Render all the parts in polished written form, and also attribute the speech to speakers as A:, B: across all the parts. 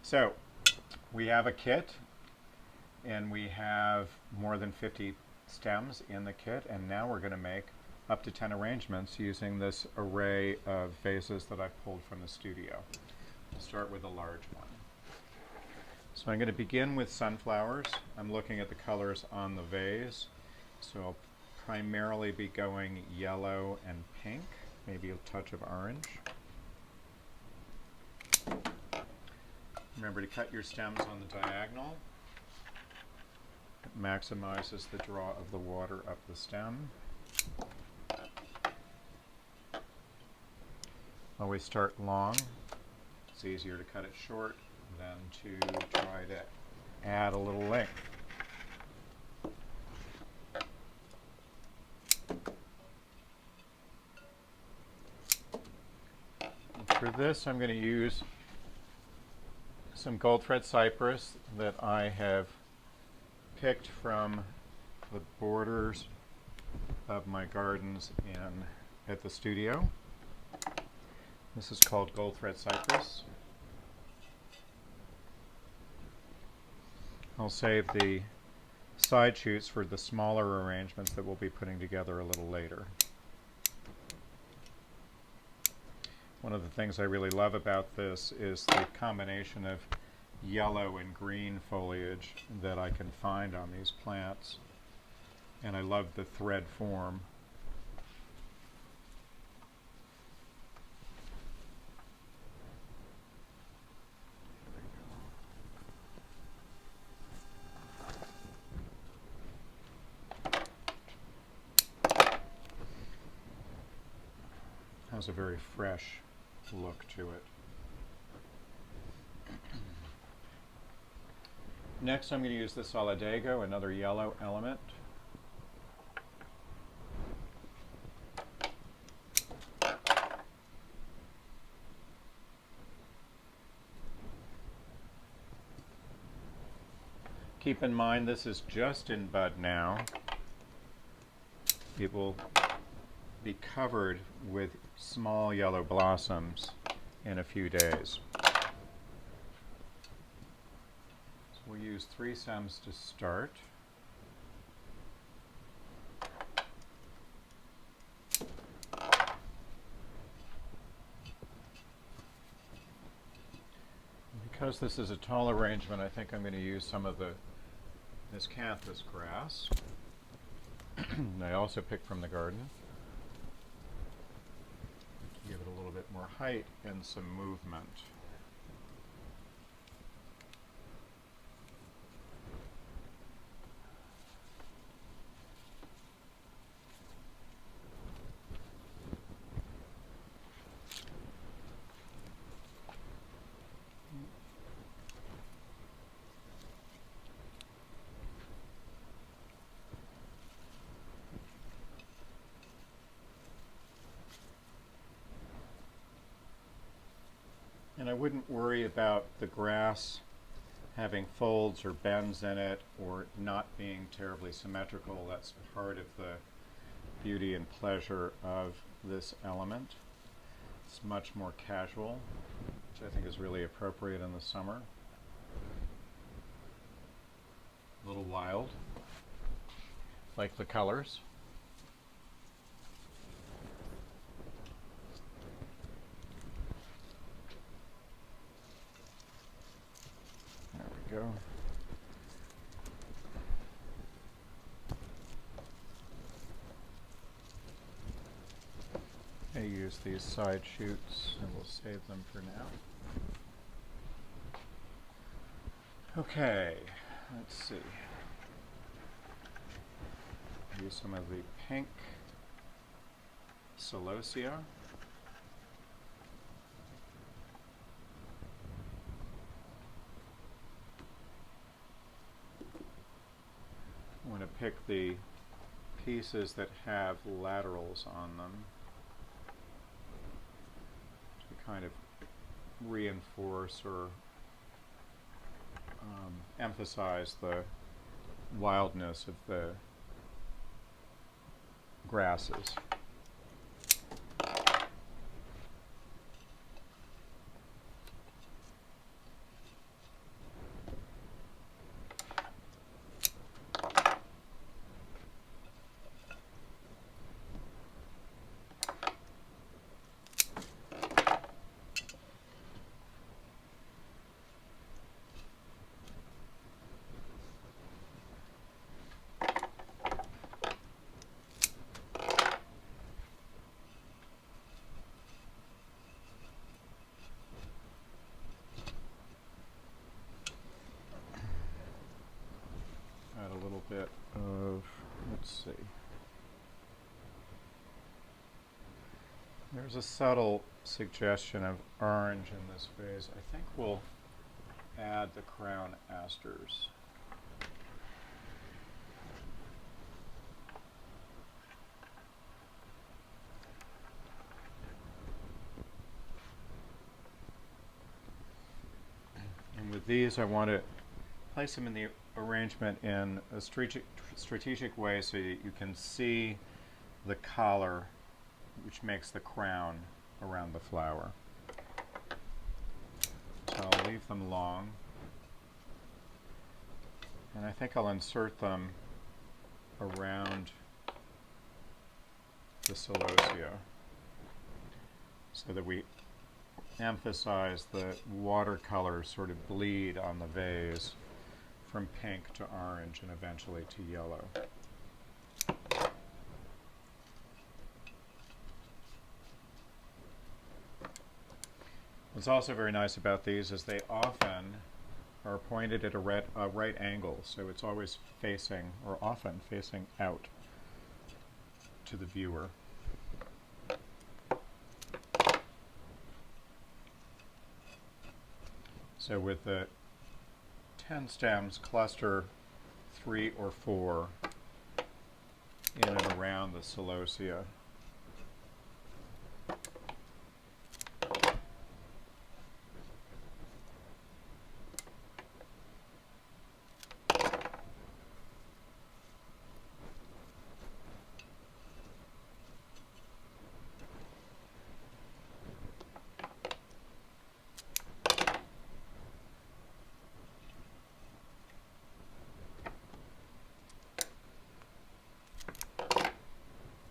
A: So we have a kit, and we have more than 50 stems in the kit, and now we're going to make up to 10 arrangements using this array of vases that I've pulled from the studio. We'll start with a large one. So I'm going to begin with sunflowers. I'm looking at the colors on the vase, so I'll primarily be going yellow and pink, maybe a touch of orange. Remember to cut your stems on the diagonal. It maximizes the draw of the water up the stem. Always start long. It's easier to cut it short than to try to add a little length. For this, I'm going to use some gold thread cypress that I have picked from the borders of my gardens at the studio. This is called gold thread cypress. I'll save the side shoots for the smaller arrangements that we'll be putting together a little later. One of the things I really love about this is the combination of yellow and green foliage that I can find on these plants, and I love the thread form. Has a very fresh look to it. Next, I'm going to use the solidago, another yellow element. Keep in mind this is just in bud now. It will be covered with small yellow blossoms in a few days. So we'll use 3 stems to start. Because this is a tall arrangement, I think I'm going to use some of this canthus grass. I also picked from the garden. Give it a little bit more height and some movement. And I wouldn't worry about the grass having folds or bends in it or not being terribly symmetrical. That's part of the beauty and pleasure of this element. It's much more casual, which I think is really appropriate in the summer. A little wild, like the colors. Go. I use these side shoots and we'll save them for now. Okay, let's see. Use some of the pink celosia. I want to pick the pieces that have laterals on them to kind of reinforce or emphasize the wildness of the grasses. Let's see. There's a subtle suggestion of orange in this vase. I think we'll add the crown asters. And with these, I want to place them in the arrangement in a strategic way so you can see the collar, which makes the crown around the flower. So I'll leave them long. And I think I'll insert them around the celosia so that we emphasize the watercolor sort of bleed on the vase from pink to orange and eventually to yellow. What's also very nice about these is they often are pointed at a right angle, so it's always facing, or often facing out to the viewer. So with the 10 stems, cluster 3 or 4 in and around the celosia.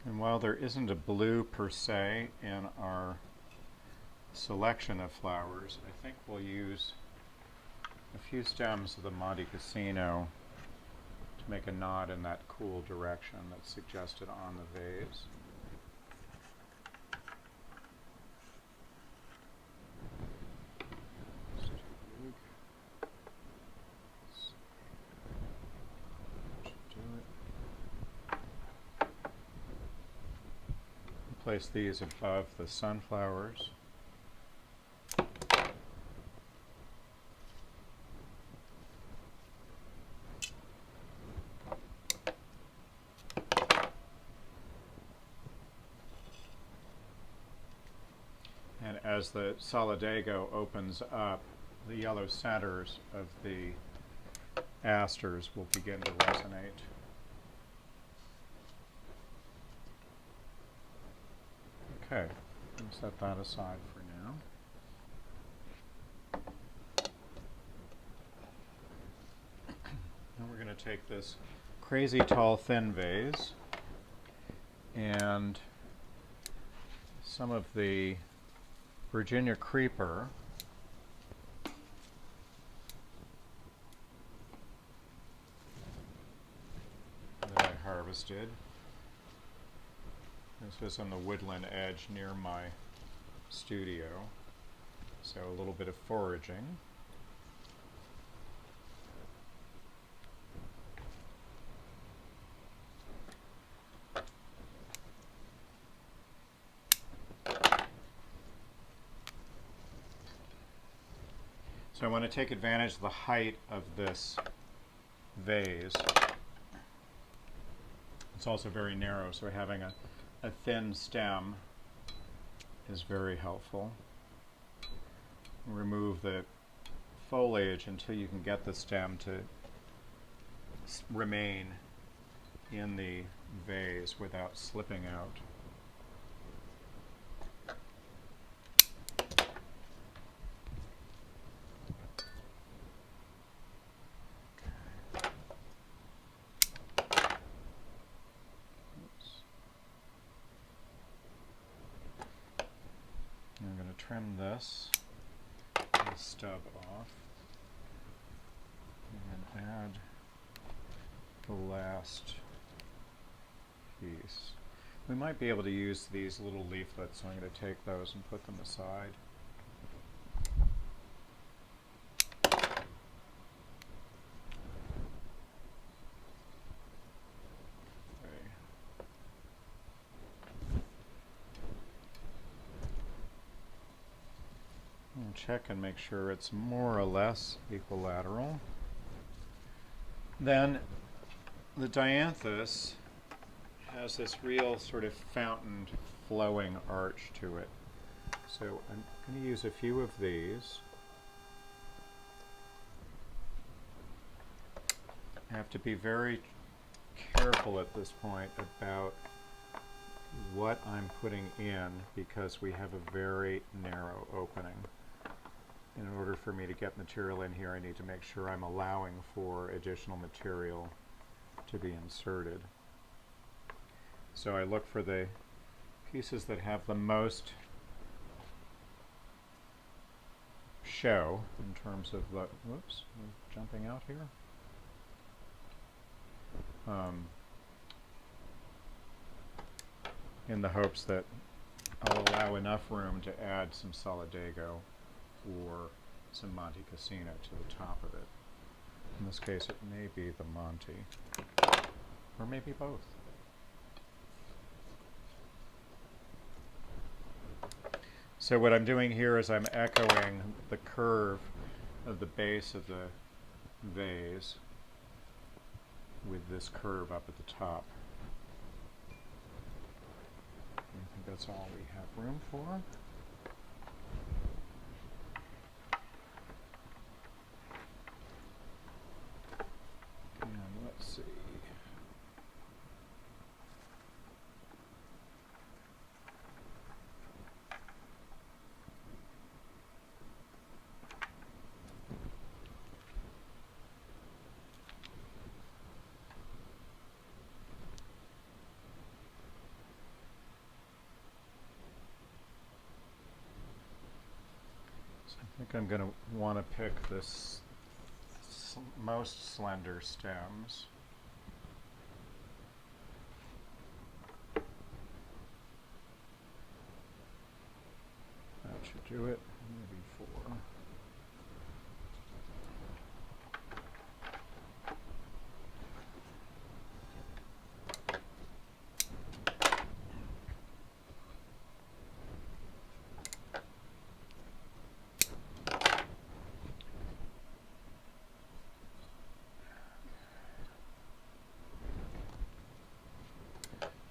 A: And while there isn't a blue per se in our selection of flowers, I think we'll use a few stems of the Monte Cassino to make a nod in that cool direction that's suggested on the vase. Place these above the sunflowers. And as the solidago opens up, the yellow centers of the asters will begin to resonate. Okay, we'll set that aside for now. Now we're going to take this crazy tall thin vase and some of the Virginia creeper that I harvested. This was on the woodland edge near my studio, so a little bit of foraging. So I want to take advantage of the height of this vase. It's also very narrow, so having a thin stem is very helpful. Remove the foliage until you can get the stem to remain in the vase without slipping out. I'm going to trim this stub off and add the last piece. We might be able to use these little leaflets, so I'm going to take those and put them aside. There. check and make sure it's more or less equilateral. Then the dianthus has this real sort of fountained flowing arch to it. So I'm going to use a few of these. I have to be very careful at this point about what I'm putting in because we have a very narrow opening. In order for me to get material in here, I need to make sure I'm allowing for additional material to be inserted. So I look for the pieces that have the most show in terms of the, whoops, I'm jumping out here. In the hopes that I'll allow enough room to add some Solidago or some Monte Cassino to the top of it. In this case, it may be the Monte, or maybe both. So what I'm doing here is I'm echoing the curve of the base of the vase with this curve up at the top. I think that's all we have room for. And let's see. I think I'm going to want to pick this most slender stems. That should do it. Maybe 4.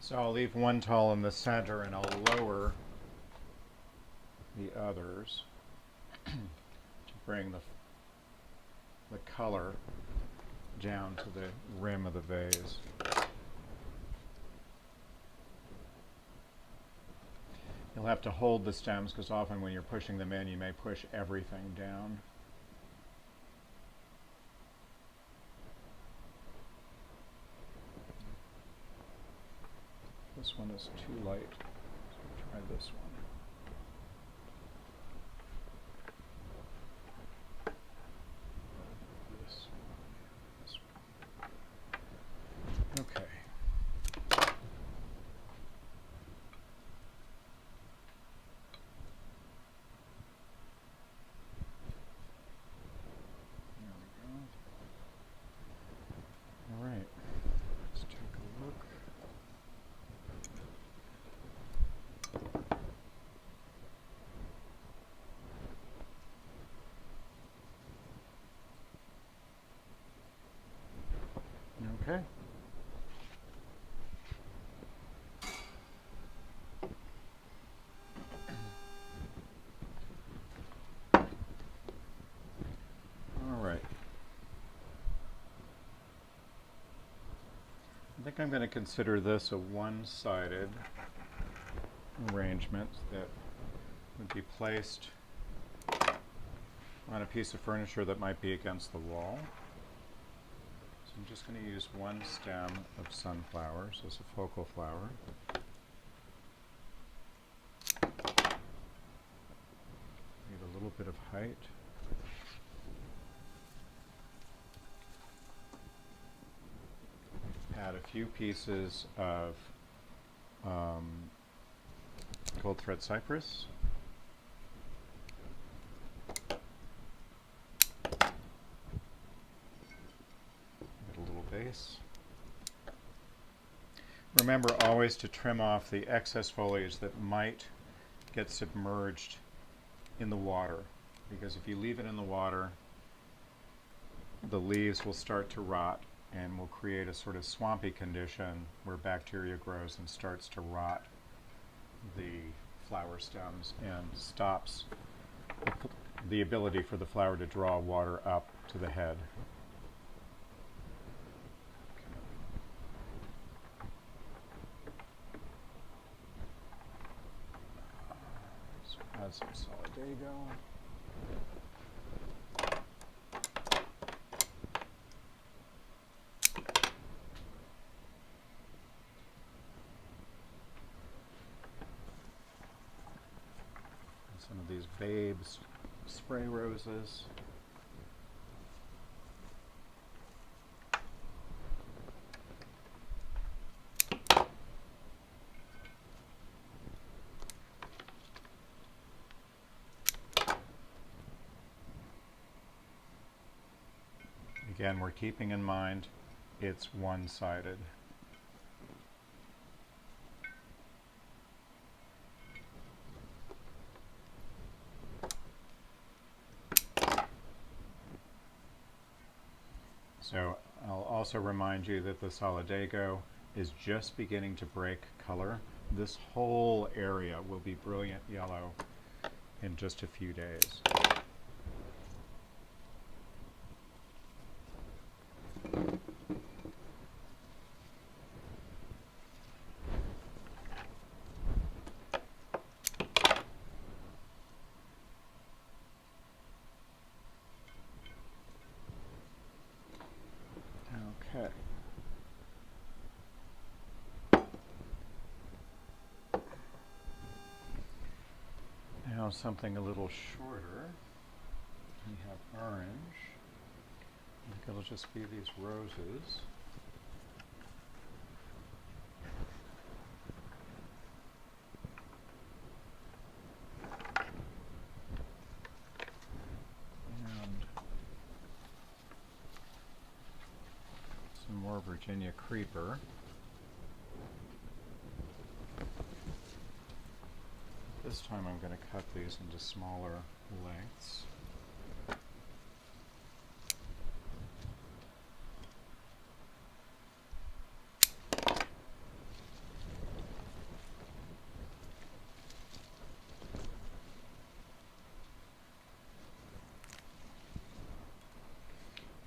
A: So I'll leave one tall in the center and I'll lower the others to bring the color down to the rim of the vase. You'll have to hold the stems because often when you're pushing them in, you may push everything down. This one is too light, so we'll try this one. This one. Okay. There we go. All right. Let's take a look. Okay. All right. I think I'm going to consider this a one-sided arrangement that would be placed on a piece of furniture that might be against the wall. So I'm just going to use one stem of sunflowers as a focal flower. Need a little bit of height. Add a few pieces of gold thread cypress. Base. Remember always to trim off the excess foliage that might get submerged in the water because if you leave it in the water, the leaves will start to rot and will create a sort of swampy condition where bacteria grows and starts to rot the flower stems and stops the ability for the flower to draw water up to the head. Let's add some solidago. Some of these Babes spray roses. Again, we're keeping in mind it's one-sided. So I'll also remind you that the solidago is just beginning to break color. This whole area will be brilliant yellow in just a few days. Okay. Now something a little shorter. We have orange. I think it'll just be these roses. And some more Virginia creeper. This time I'm going to cut these into smaller lengths.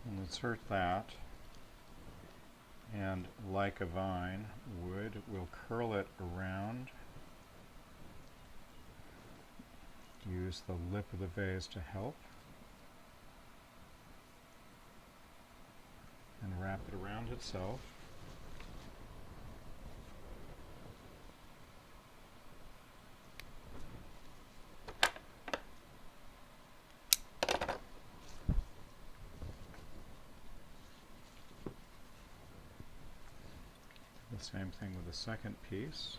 A: And insert that, and like a vine would, we'll curl it around. Use the lip of the vase to help, and wrap it around itself. The same thing with the second piece.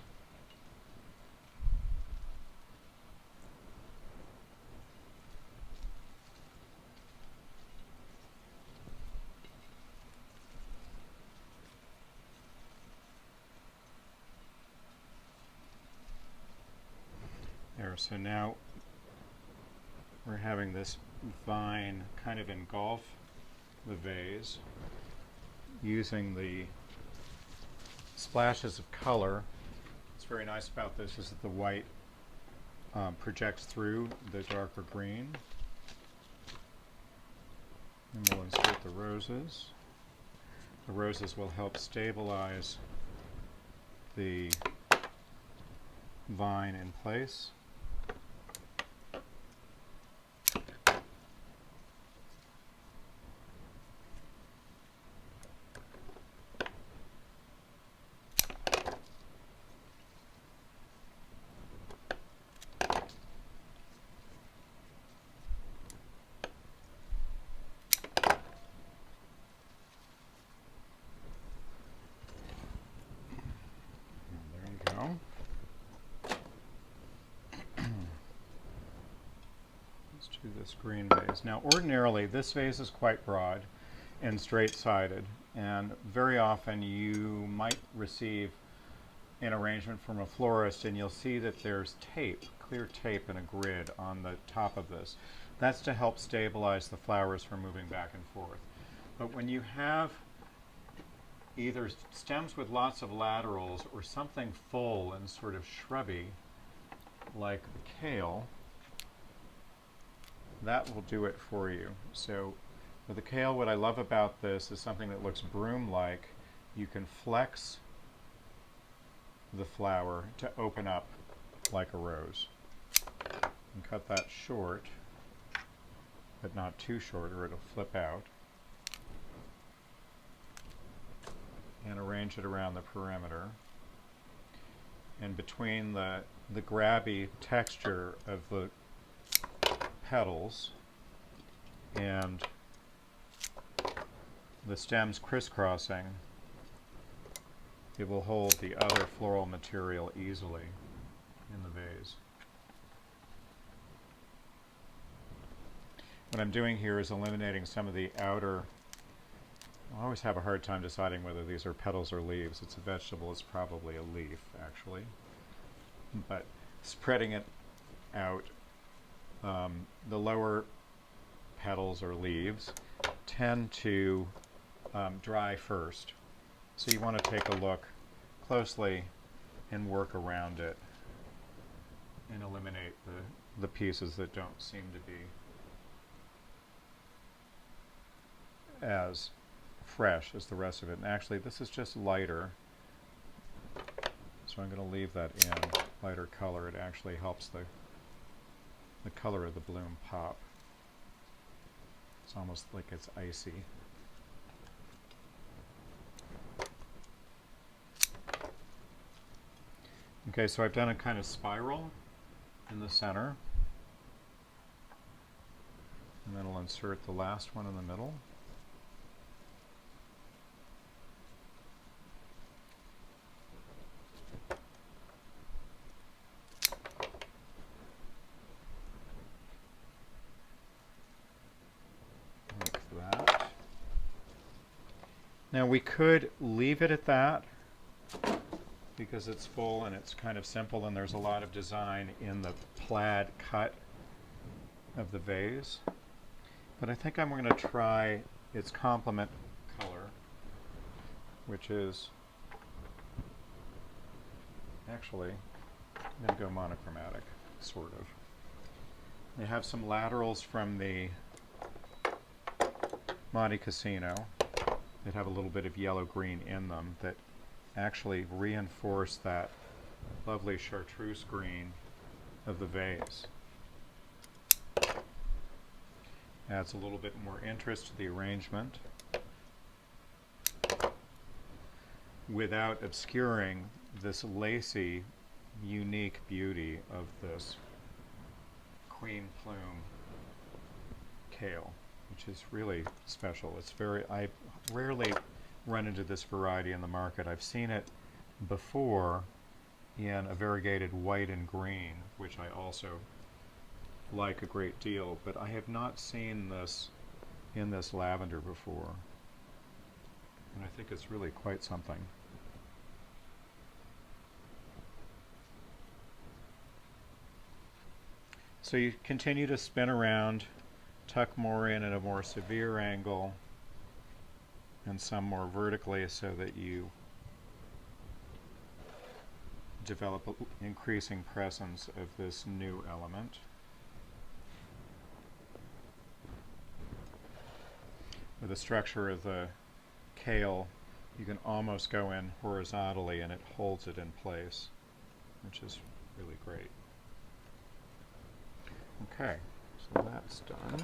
A: There, so now we're having this vine kind of engulf the vase using the splashes of color. What's very nice about this is that the white projects through the darker green. And we'll insert the roses. The roses will help stabilize the vine in place. To this green vase. Now ordinarily this vase is quite broad and straight-sided, and very often you might receive an arrangement from a florist and you'll see that there's tape, clear tape in a grid on the top of this. That's to help stabilize the flowers from moving back and forth. But when you have either stems with lots of laterals or something full and sort of shrubby, like kale, that will do it for you. So with the kale, what I love about this is something that looks broom-like. You can flex the flower to open up like a rose. And cut that short, but not too short or it'll flip out. And arrange it around the perimeter. And between the grabby texture of the petals and the stems crisscrossing, it will hold the other floral material easily in the vase. What I'm doing here is eliminating some of the outer. I always have a hard time deciding whether these are petals or leaves. It's a vegetable, it's probably a leaf actually. But spreading it out, the lower petals or leaves tend to dry first. So you want to take a look closely and work around it and eliminate the pieces that don't seem to be as fresh as the rest of it. And actually this is just lighter, so I'm going to leave that in, lighter color. It actually helps the color of the bloom pop. It's almost like it's icy. Okay, so I've done a kind of spiral in the center, and then I'll insert the last one in the middle. Now we could leave it at that because it's full and it's kind of simple and there's a lot of design in the plaid cut of the vase. But I think I'm going to try its complement color, which is actually, I'm going to go monochromatic, sort of. They have some laterals from the Monte Cassino that have a little bit of yellow-green in them that actually reinforce that lovely chartreuse green of the vase. Adds a little bit more interest to the arrangement without obscuring this lacy, unique beauty of this queen plume kale, which is really special. It's I rarely run into this variety in the market. I've seen it before in a variegated white and green, which I also like a great deal, but I have not seen this in this lavender before. And I think it's really quite something. So you continue to spin around, tuck more in at a more severe angle and some more vertically so that you develop an increasing presence of this new element. With the structure of the kale, you can almost go in horizontally and it holds it in place, which is really great. Okay, so that's done.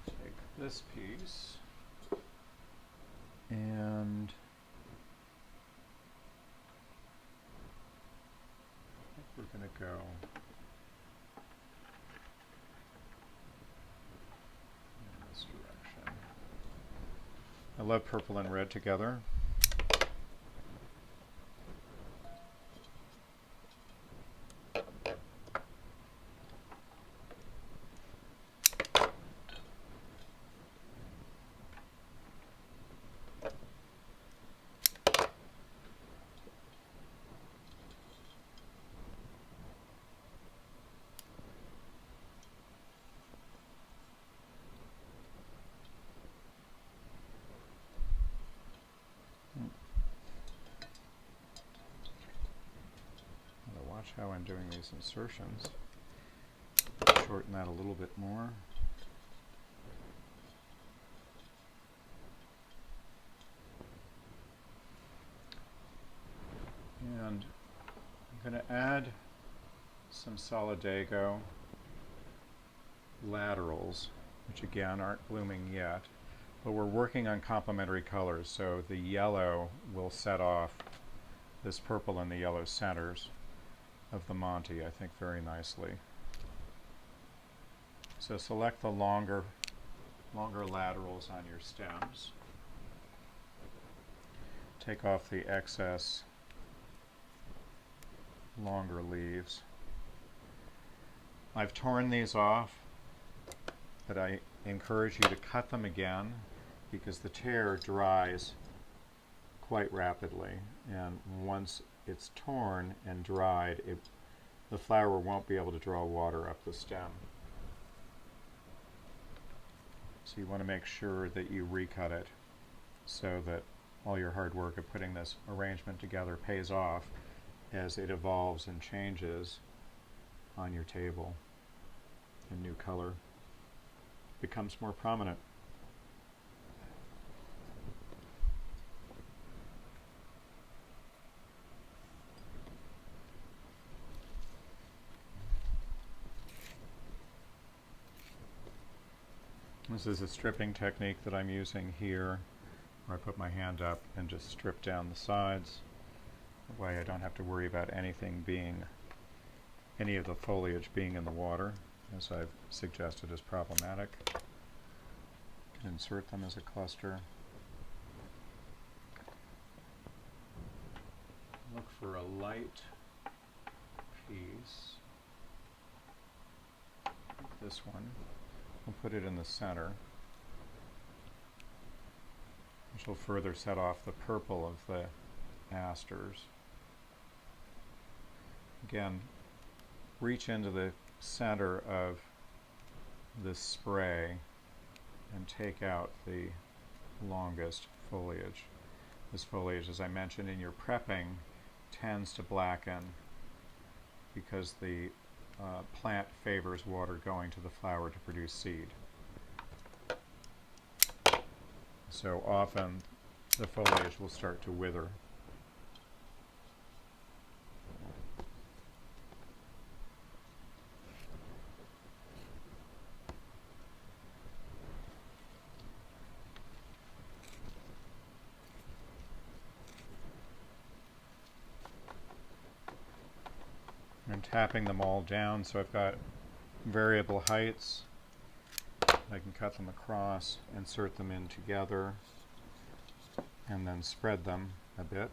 A: Take this piece and I think we're going to go in this direction. I love purple and red together. how I'm doing these insertions. Shorten that a little bit more. And I'm going to add some Solidago laterals, which again aren't blooming yet, but we're working on complementary colors, so the yellow will set off this purple and the yellow centers of the Monty, I think, very nicely. So select the longer laterals on your stems. Take off the excess longer leaves. I've torn these off, but I encourage you to cut them again because the tear dries quite rapidly, and once it's torn and dried, the flower won't be able to draw water up the stem. So you want to make sure that you recut it so that all your hard work of putting this arrangement together pays off as it evolves and changes on your table. A new color becomes more prominent. This is a stripping technique that I'm using here, where I put my hand up and just strip down the sides. That way I don't have to worry about any of the foliage being in the water, as I've suggested is problematic. Insert them as a cluster. Look for a light piece. Like this one. We'll put it in the center, which will further set off the purple of the asters. Again, reach into the center of this spray and take out the longest foliage. This foliage, as I mentioned in your prepping, tends to blacken because the plant favors water going to the flower to produce seed. So often the foliage will start to wither. I'm tapping them all down, so I've got variable heights. I can cut them across, insert them in together, and then spread them a bit.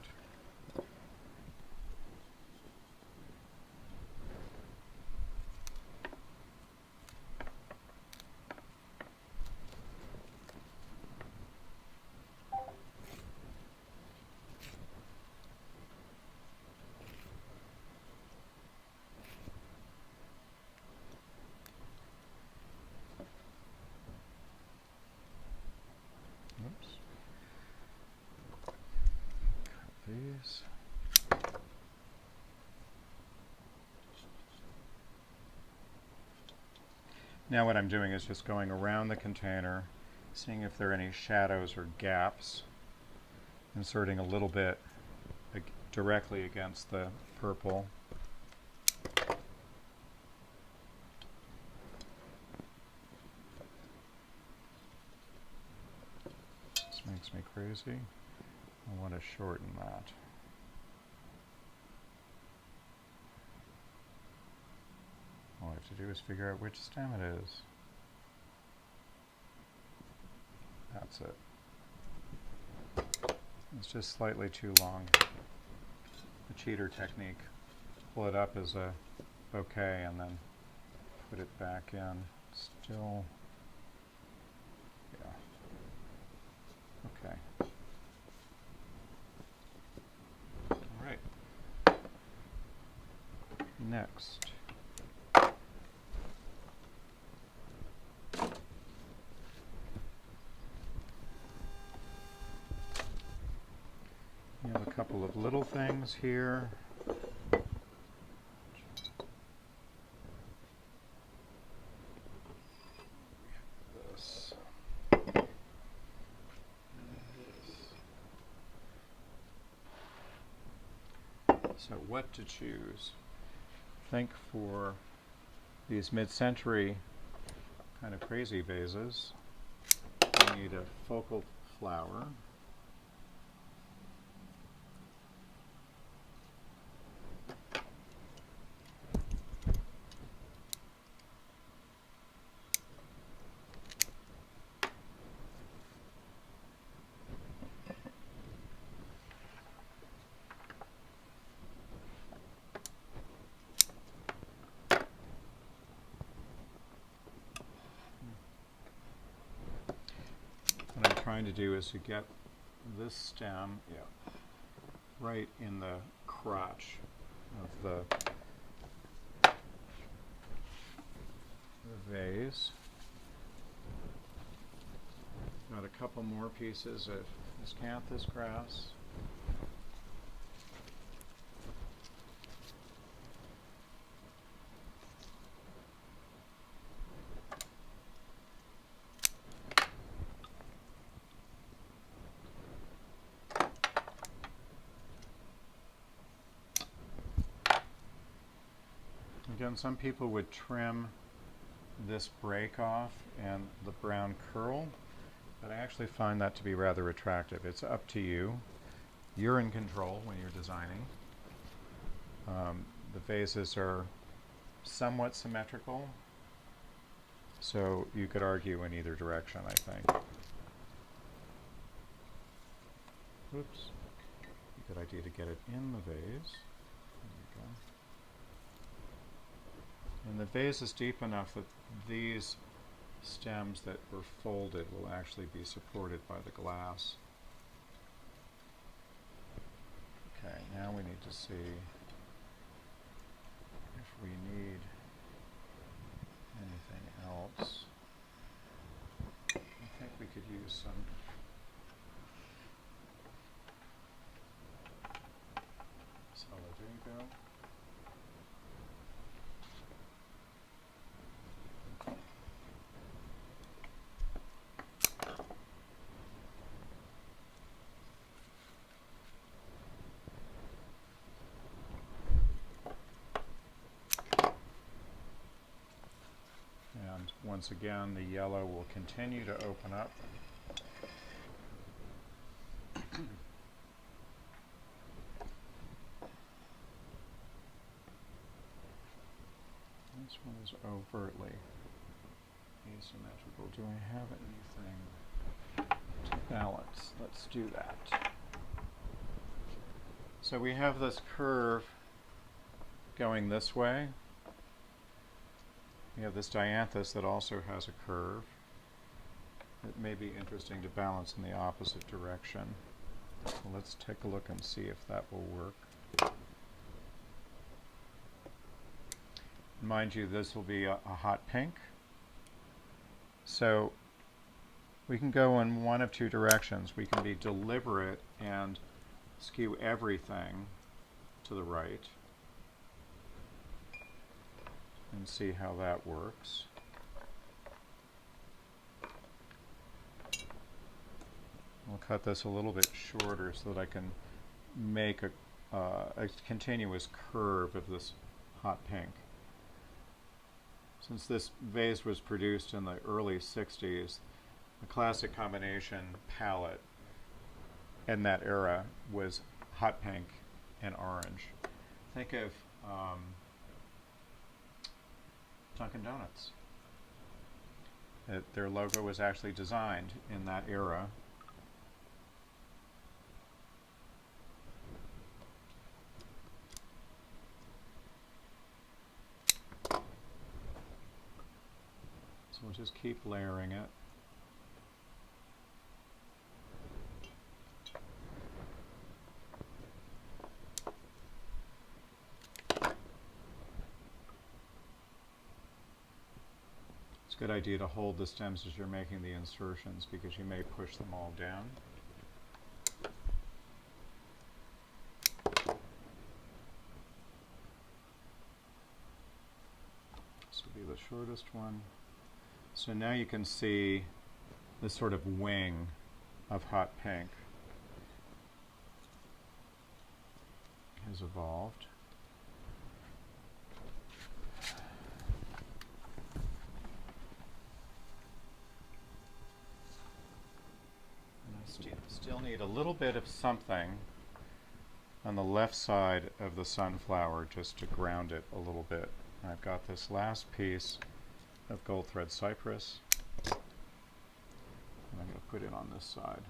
A: Oops. Cut these. Now what I'm doing is just going around the container, seeing if there are any shadows or gaps, inserting a little bit directly against the purple. This makes me crazy. I want to shorten that. All I have to do is figure out which stem it is. That's it. It's just slightly too long. The cheater technique. Pull it up as a bouquet and then put it back in. Still, yeah. Okay. All right. Next. You have a couple of little things here, which So what to choose? I think for these mid-century kind of crazy vases, we need a focal flower. What I'm trying to do is to get this stem, right in the crotch of the vase. Got a couple more pieces of miscanthus grass. Again, some people would trim this break off and the brown curl, but I actually find that to be rather attractive. It's up to you. You're in control when you're designing. The vases are somewhat symmetrical, so you could argue in either direction, I think. Oops. Good idea to get it in the vase. There we go. And the vase is deep enough that these stems that were folded will actually be supported by the glass. Okay, now we need to see if we need anything else. I think we could use some Solidago. And once again, the yellow will continue to open up. This one is overtly asymmetrical. Do I have anything to balance? Let's do that. So we have this curve going this way. We have this dianthus that also has a curve. It may be interesting to balance in the opposite direction. So let's take a look and see if that will work. Mind you, this will be a hot pink. So we can go in one of two directions. We can be deliberate and skew everything to the right and see how that works. I'll cut this a little bit shorter so that I can make a continuous curve of this hot pink. Since this vase was produced in the early 60s, the classic combination palette in that era was hot pink and orange. Think of Dunkin' Donuts. Their logo was actually designed in that era. So we'll just keep layering it. It's a good idea to hold the stems as you're making the insertions because you may push them all down. This will be the shortest one. So now you can see this sort of wing of hot pink has evolved. And I still need a little bit of something on the left side of the sunflower just to ground it a little bit. And I've got this last piece of gold thread cypress, and I'm going to put it on this side.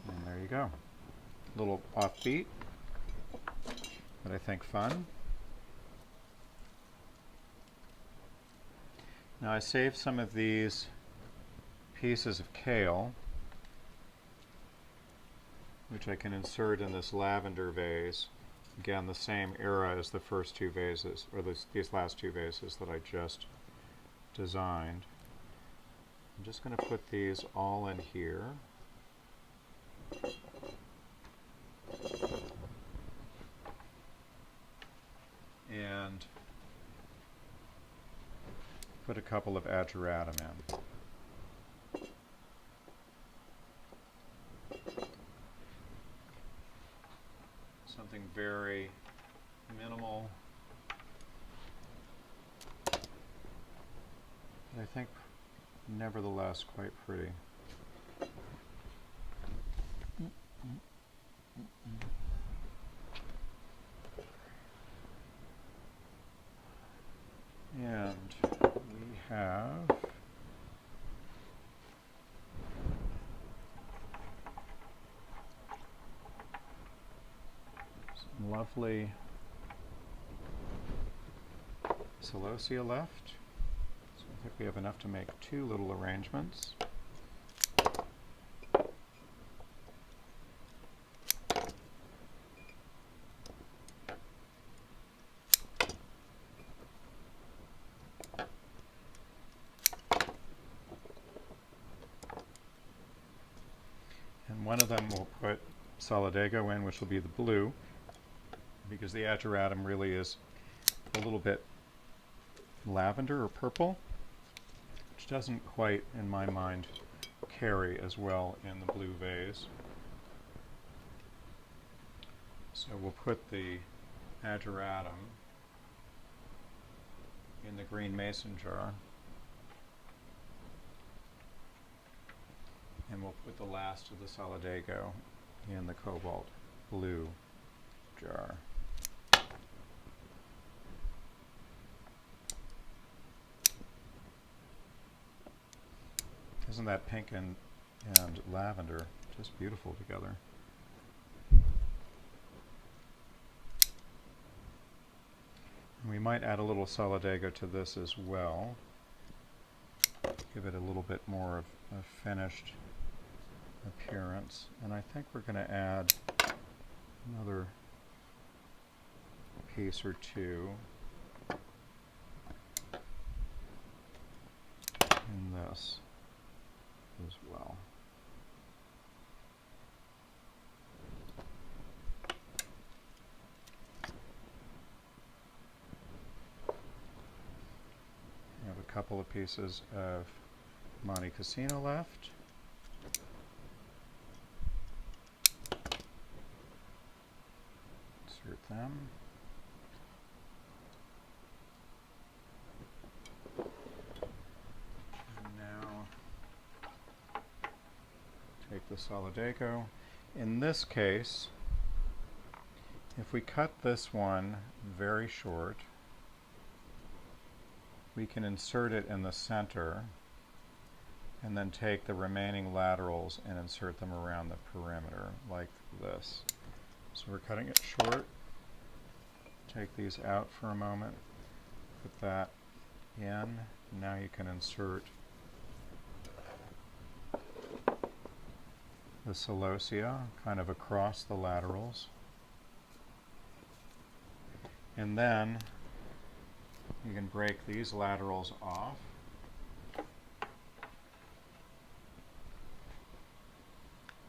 A: And there you go. A little offbeat, but I think fun. Now I saved some of these pieces of kale, which I can insert in this lavender vase. Again, the same era as the first two vases, or these last two vases that I just designed. I'm just going to put these all in here. And put a couple of ageratum in. Something very minimal, but I think nevertheless quite pretty. And we have some lovely celosia left. So I think we have enough to make two little arrangements. One of them we'll put solidago in, which will be the blue, because the ageratum really is a little bit lavender or purple, which doesn't quite, in my mind, carry as well in the blue vase. So we'll put the ageratum in the green mason jar. And we'll put the last of the solidago in the cobalt blue jar. Isn't that pink and lavender just beautiful together? And we might add a little solidago to this as well. Give it a little bit more of a finished appearance. And I think we're going to add another piece or two in this as well. We have a couple of pieces of Monte Cassino left. Insert them. And now take the solidago. In this case, if we cut this one very short, we can insert it in the center and then take the remaining laterals and insert them around the perimeter like this. So we're cutting it short. Take these out for a moment, put that in. Now you can insert the celosia kind of across the laterals. And then you can break these laterals off.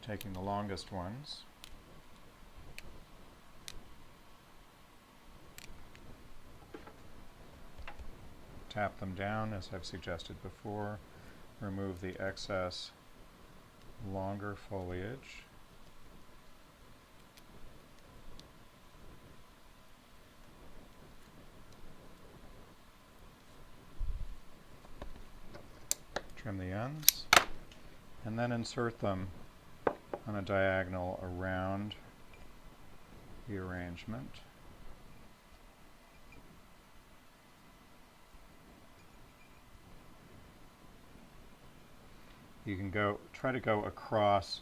A: Taking the longest ones. Tap them down as I've suggested before. Remove the excess longer foliage. trim the ends, and then insert them on a diagonal around the arrangement. You can try to go across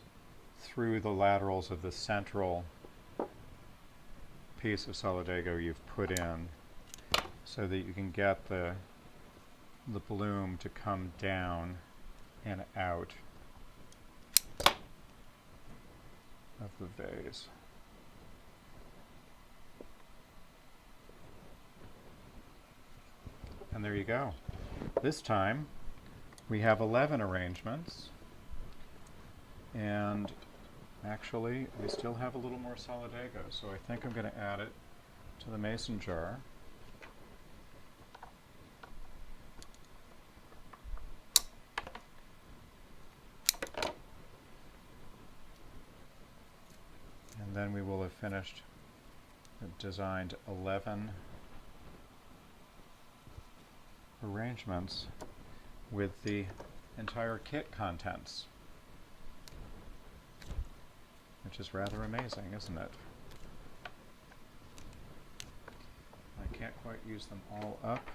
A: through the laterals of the central piece of solidago you've put in, so that you can get the bloom to come down and out of the vase. And there you go. This time we have 11 arrangements, and actually we still have a little more solidago, so I think I'm going to add it to the mason jar. And then we will have finished, designed 11 arrangements with the entire kit contents, which is rather amazing, isn't it? I can't quite use them all up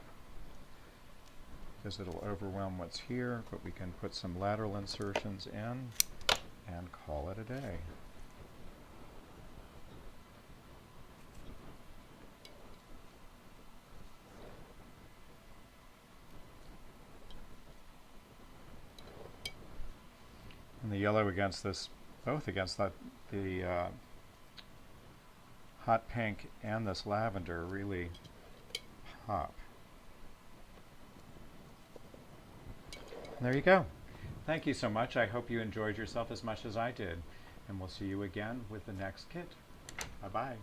A: because it'll overwhelm what's here, but we can put some lateral insertions in and call it a day. And the yellow against this, both against the hot pink and this lavender really pop. And there you go. Thank you so much. I hope you enjoyed yourself as much as I did. And we'll see you again with the next kit. Bye-bye.